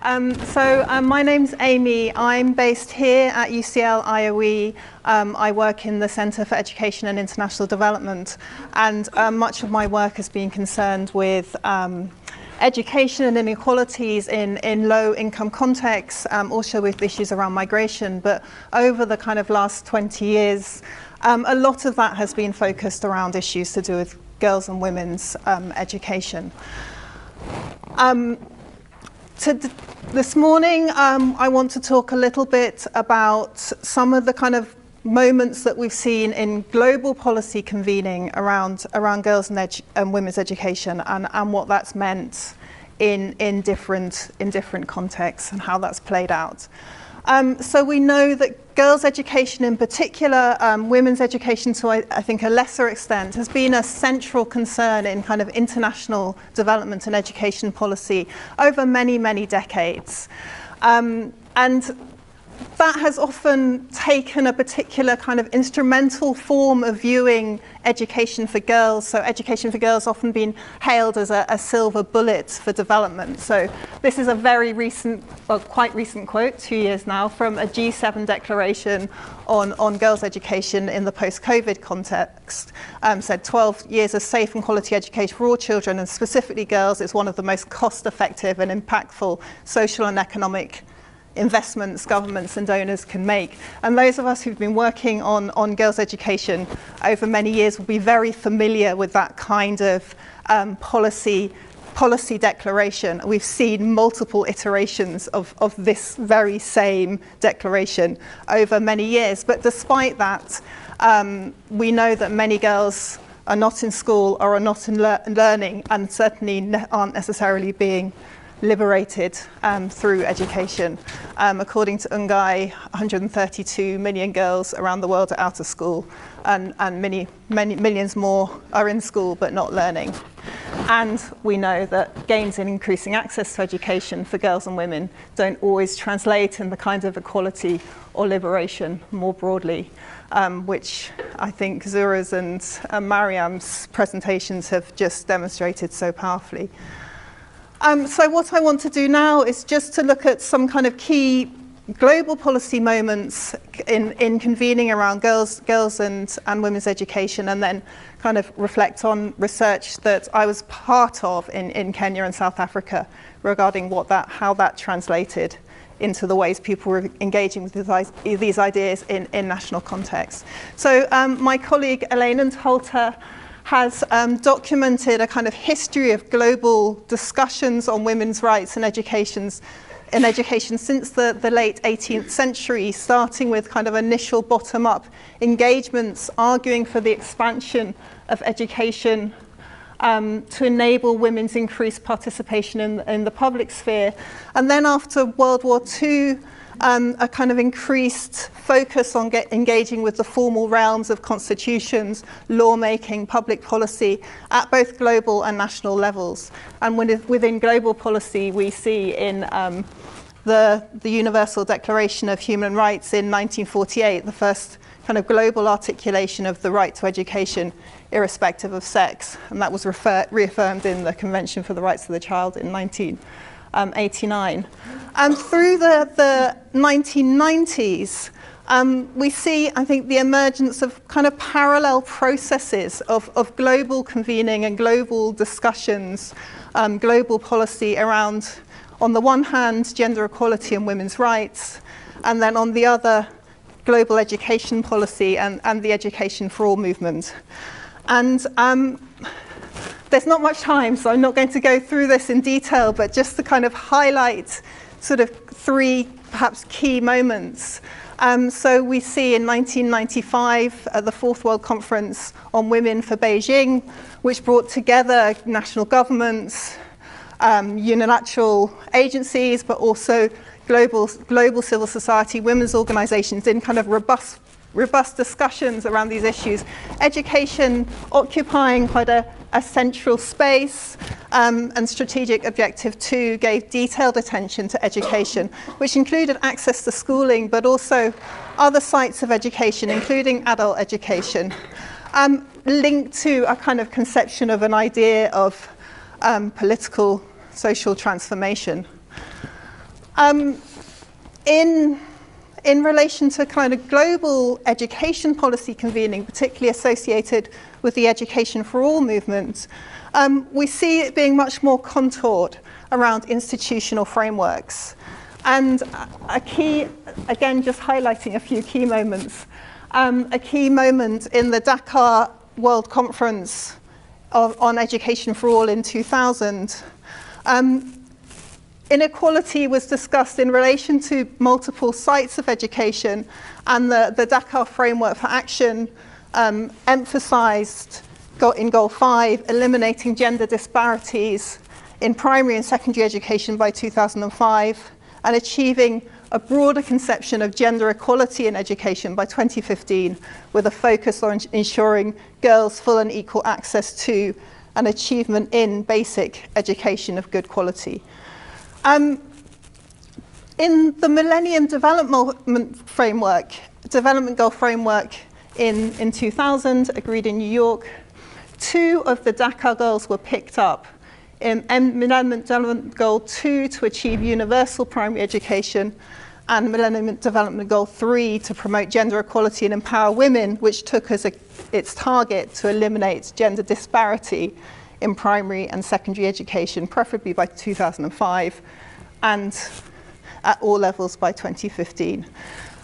My name's Amy. I'm based here at UCL IOE. I work in the Centre for Education and International Development, and much of my work has been concerned with education and inequalities in low-income contexts, also with issues around migration. But over the kind of last 20 years, a lot of that has been focused around issues to do with girls and women's education. This morning, I want to talk a little bit about some of the kind of moments that we've seen in global policy convening around girls and women's education, and what that's meant in different contexts and how that's played out. So we know that girls' education in particular, women's education to I think a lesser extent, has been a central concern in kind of international development and education policy over many, many decades. And that has often taken a particular kind of instrumental form of viewing education for girls. So education for girls often been hailed as a silver bullet for development. So this is a very recent, well, quite recent quote, 2 years now, from a G7 declaration on girls' education in the post-COVID context. Said 12 years of safe and quality education for all children, and specifically girls, is one of the most cost-effective and impactful social and economic investments governments and donors can make. And those of us who've been working on girls' education over many years will be very familiar with that kind of policy declaration. We've seen multiple iterations of this very same declaration over many years. But despite that, we know that many girls are not in school or are not in learning, and certainly aren't necessarily being liberated through education. According to UNGAI, 132 million girls around the world are out of school, and many millions more are in school but not learning. And we know that gains in increasing access to education for girls and women don't always translate in the kind of equality or liberation more broadly, which I think Zuhra's and Maryam's presentations have just demonstrated so powerfully. So what I want to do now is just to look at some kind of key global policy moments in convening around girls and women's education, and then kind of reflect on research that I was part of in Kenya and South Africa regarding how that translated into the ways people were engaging with these ideas in national context. So my colleague Elaine Holter has documented a kind of history of global discussions on women's rights and education since the late 18th century, starting with kind of initial bottom-up engagements arguing for the expansion of education to enable women's increased participation in the public sphere. And then after World War II, a kind of increased focus on engaging with the formal realms of constitutions, lawmaking, public policy at both global and national levels. And within global policy, we see in the Universal Declaration of Human Rights in 1948, the first kind of global articulation of the right to education irrespective of sex. And that was reaffirmed in the Convention for the Rights of the Child in 1989. And through the 1990s, we see, I think, the emergence of kind of parallel processes of global convening and global discussions, global policy around, on the one hand, gender equality and women's rights, and then on the other, global education policy and the Education for All movement. And there's not much time, so I'm not going to go through this in detail, but just to kind of highlight sort of three perhaps key moments. So we see in 1995 at the Fourth World Conference on Women for Beijing, which brought together national governments, unilateral agencies, but also global civil society, women's organizations in kind of robust discussions around these issues. Education occupying quite a central space, and Strategic Objective 2 gave detailed attention to education, which included access to schooling, but also other sites of education, including adult education, linked to a kind of conception of an idea of political social transformation. In relation to kind of global education policy convening, particularly associated with the Education for All movement, we see it being much more contoured around institutional frameworks. And a key, again, just highlighting a few key moments, a key moment in the Dakar World Conference on Education for All in 2000, inequality was discussed in relation to multiple sites of education, and the Dakar Framework for Action emphasised in Goal 5, eliminating gender disparities in primary and secondary education by 2005, and achieving a broader conception of gender equality in education by 2015, with a focus on ensuring girls' full and equal access to and achievement in basic education of good quality. In the Millennium Development Goal Framework in 2000, agreed in New York, 2 of the Dakar goals were picked up. In Millennium Development Goal 2 to achieve universal primary education, and Millennium Development Goal 3 to promote gender equality and empower women, which took as its target to eliminate gender disparity in primary and secondary education, preferably by 2005, and at all levels by 2015.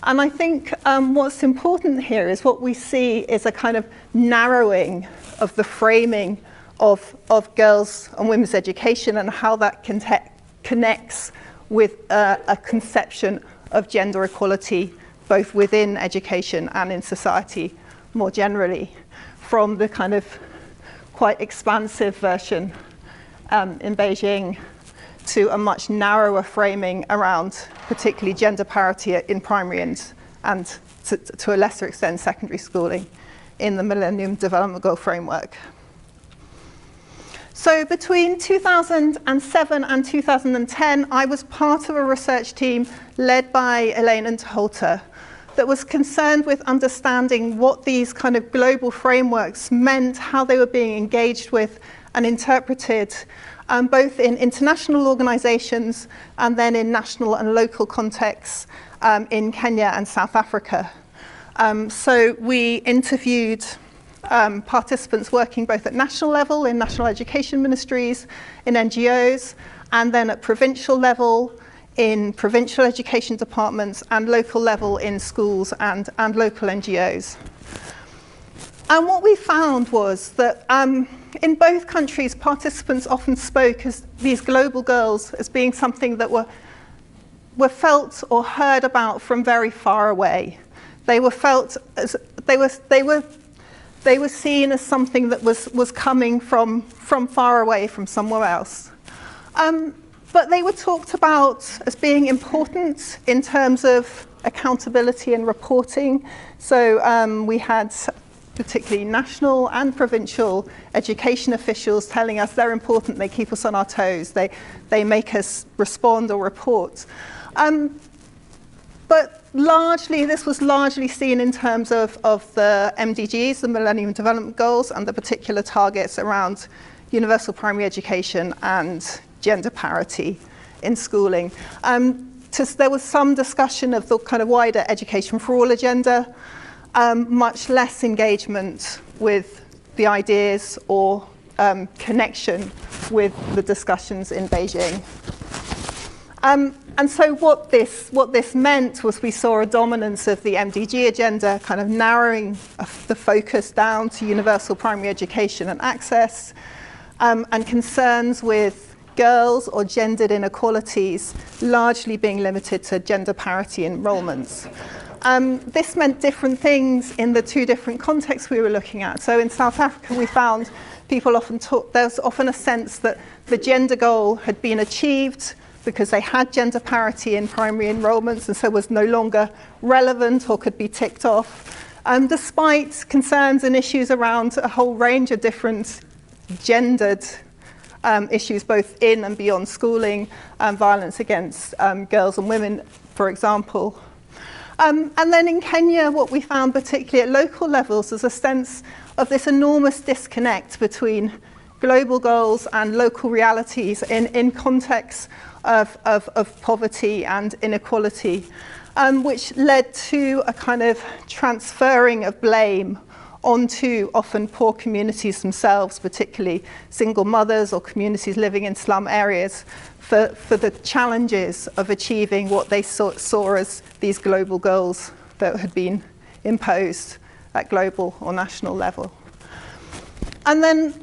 And I think what's important here is what we see is a kind of narrowing of the framing of girls' and women's education, and how that connects with a conception of gender equality, both within education and in society more generally, from the kind of quite expansive version in Beijing to a much narrower framing around particularly gender parity in primary and to a lesser extent secondary schooling in the Millennium Development Goal Framework. So between 2007 and 2010, I was part of a research team led by Elaine and Holter that was concerned with understanding what these kind of global frameworks meant, how they were being engaged with and interpreted, both in international organizations and then in national and local contexts in Kenya and South Africa. So we interviewed participants working both at national level in national education ministries, in NGOs, and then at provincial level in provincial education departments, and local level in schools and local NGOs. And what we found was that in both countries, participants often spoke as these global goals as being something that were felt or heard about from very far away. They were felt as they were seen as something that was coming from far away, from somewhere else. But they were talked about as being important in terms of accountability and reporting. So we had particularly national and provincial education officials telling us they're important, they keep us on our toes, they make us respond or report. But largely, this was largely seen in terms of the MDGs, the Millennium Development Goals, and the particular targets around universal primary education and gender parity in schooling. There was some discussion of the kind of wider Education for All agenda, much less engagement with the ideas or connection with the discussions in Beijing. And so what this meant was we saw a dominance of the MDG agenda, kind of narrowing the focus down to universal primary education and access, and concerns with girls or gendered inequalities largely being limited to gender parity enrollments. This meant different things in the 2 different contexts we were looking at. So in South Africa, we found people often there's often a sense that the gender goal had been achieved because they had gender parity in primary enrollments, and so was no longer relevant or could be ticked off, despite concerns and issues around a whole range of different gendered issues, both in and beyond schooling, violence against girls and women, for example. And then in Kenya, what we found, particularly at local levels, is a sense of this enormous disconnect between global goals and local realities in contexts of poverty and inequality, which led to a kind of transferring of blame onto often poor communities themselves, particularly single mothers or communities living in slum areas, for the challenges of achieving what they saw as these global goals that had been imposed at global or national level. And then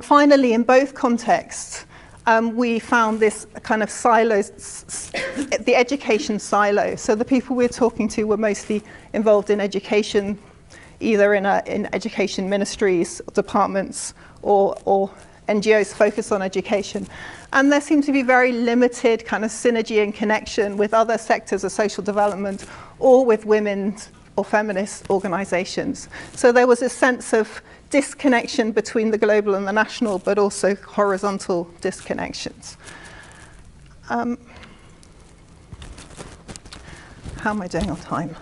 finally, in both contexts, we found this kind of silos, the education silo. So the people we were talking to were mostly involved in education, either in education ministries, departments, or NGOs focused on education. And there seemed to be very limited kind of synergy and connection with other sectors of social development or with women's or feminist organizations. So there was a sense of disconnection between the global and the national, but also horizontal disconnections. How am I doing on time?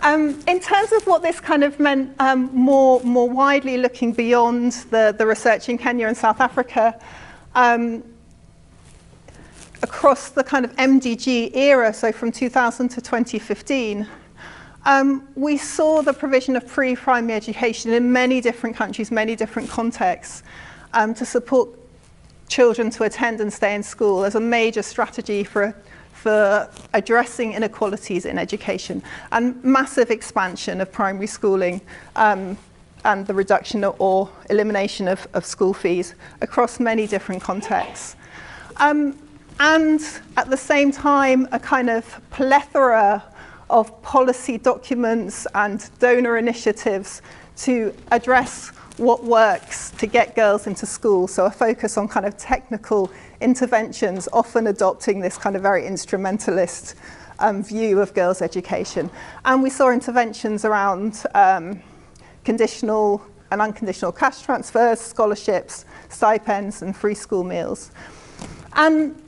In terms of what this kind of meant more widely looking beyond the research in Kenya and South Africa, across the kind of MDG era, so from 2000 to 2015, we saw the provision of pre-primary education in many different countries, many different contexts, to support children to attend and stay in school as a major strategy for addressing inequalities in education, and massive expansion of primary schooling and the reduction or elimination of school fees across many different contexts. And at the same time, a kind of plethora of policy documents and donor initiatives to address what works to get girls into school. So a focus on kind of technical interventions, often adopting this kind of very instrumentalist view of girls' education. And we saw interventions around conditional and unconditional cash transfers, scholarships, stipends, and free school meals. And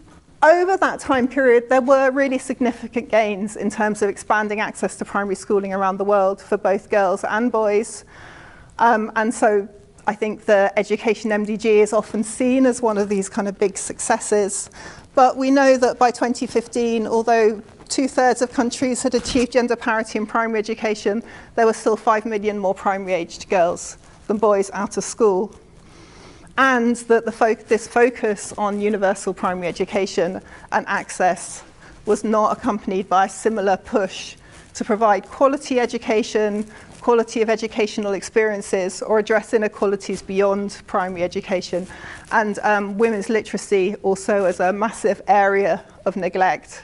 over that time period, there were really significant gains in terms of expanding access to primary schooling around the world for both girls and boys. And so I think the education MDG is often seen as one of these kind of big successes. But we know that by 2015, although 2/3 of countries had achieved gender parity in primary education, there were still 5 million more primary-aged girls than boys out of school. And that this focus on universal primary education and access was not accompanied by a similar push to provide quality education, quality of educational experiences, or address inequalities beyond primary education, and women's literacy also as a massive area of neglect.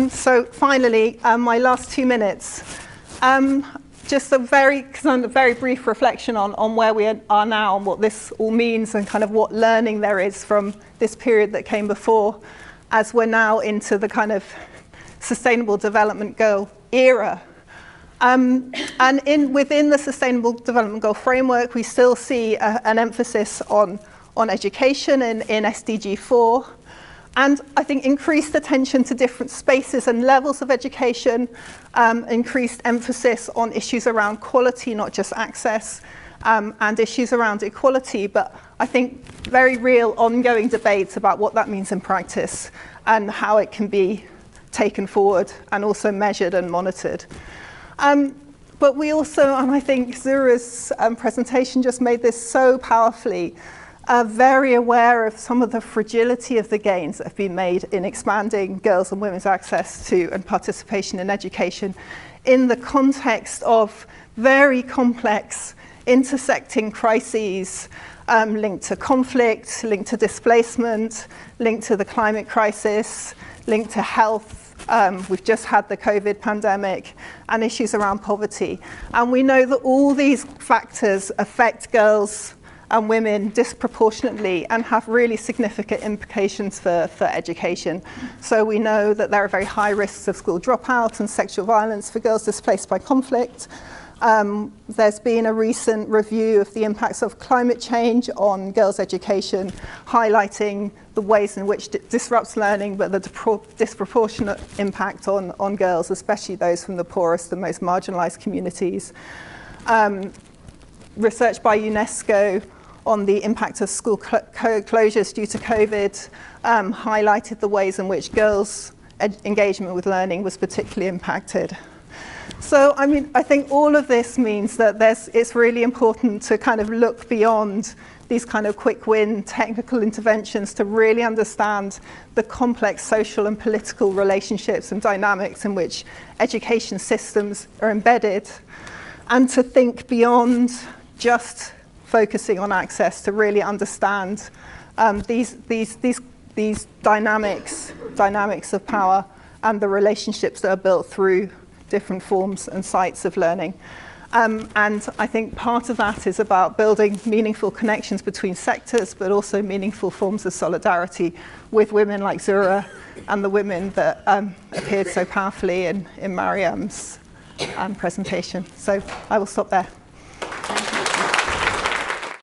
So finally, my last 2 minutes. Just a very brief reflection on where we are now and what this all means and kind of what learning there is from this period that came before, as we're now into the kind of Sustainable Development Goal era. And within the Sustainable Development Goal framework, we still see an emphasis on education in SDG 4. And I think increased attention to different spaces and levels of education, increased emphasis on issues around quality, not just access, and issues around equality, but I think very real ongoing debates about what that means in practice and how it can be taken forward and also measured and monitored. But we also, and I think Zuhra's presentation just made this so powerfully, very aware of some of the fragility of the gains that have been made in expanding girls' and women's access to and participation in education in the context of very complex intersecting crises linked to conflict, linked to displacement, linked to the climate crisis, linked to health. We've just had the COVID pandemic and issues around poverty. And we know that all these factors affect girls and women disproportionately and have really significant implications for education. So we know that there are very high risks of school dropout and sexual violence for girls displaced by conflict. There's been a recent review of the impacts of climate change on girls' education, highlighting the ways in which it disrupts learning, but the disproportionate impact on girls, especially those from the poorest and most marginalized communities. research by UNESCO on the impact of school closures due to COVID highlighted the ways in which girls' engagement with learning was particularly impacted. So, I mean, I think all of this means that it's really important to kind of look beyond these kind of quick win technical interventions to really understand the complex social and political relationships and dynamics in which education systems are embedded, and to think beyond just focusing on access to really understand these dynamics of power and the relationships that are built through different forms and sites of learning. And I think part of that is about building meaningful connections between sectors, but also meaningful forms of solidarity with women like Zuhra and the women that appeared so powerfully in Maryam's presentation. So I will stop there.